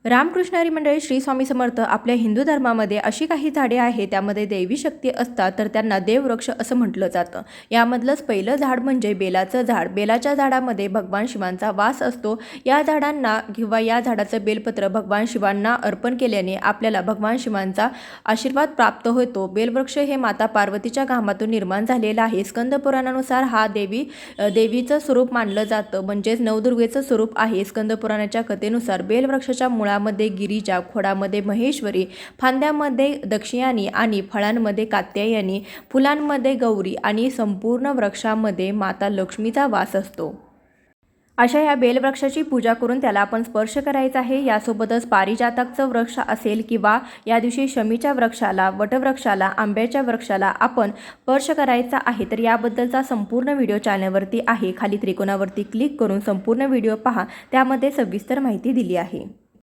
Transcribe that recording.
रामकृष्ण हरी मंडळी, श्री स्वामी समर्थ. आपल्या हिंदू धर्मामध्ये अशी काही झाडे आहेत त्यामध्ये दैवी शक्ती असतात, तर त्यांना देववृक्ष असं म्हटलं जातं. यामधलंच पहिलं झाड म्हणजे बेलाचं झाड. बेलाच्या झाडामध्ये भगवान शिवांचा वास असतो. या झाडांना किंवा या झाडाचं बेलपत्र भगवान शिवांना अर्पण केल्याने आपल्याला भगवान शिवांचा आशीर्वाद प्राप्त होतो. बेलवृक्ष हे माता पार्वतीच्या घामातून निर्माण झालेलं आहे. स्कंद पुराणानुसार हा देवीचं स्वरूप मानलं जातं, म्हणजेच नवदुर्गेचं स्वरूप आहे. स्कंद पुराणाच्या कथेनुसार बेलवृक्षाच्या मुळामध्ये गिरिजा, खोडामध्ये महेश्वरी, फांद्यामध्ये दक्षिणायनी आणि फळांमध्ये कात्यायनी, फुलांमध्ये गौरी आणि संपूर्ण वृक्षामध्ये माता लक्ष्मीचा वास असतो. अशा या बेलवृक्षाची पूजा करून त्याला आपण स्पर्श करायचा आहे. यासोबतच पारिजातकचं वृक्ष असेल किंवा या दिवशी शमीच्या वृक्षाला, वटवृक्षाला, आंब्याच्या वृक्षाला आपण स्पर्श करायचा आहे. तर याबद्दलचा संपूर्ण व्हिडिओ चॅनलवरती आहे. खाली त्रिकोणावरती क्लिक करून संपूर्ण व्हिडिओ पहा, त्यामध्ये सविस्तर माहिती दिली आहे.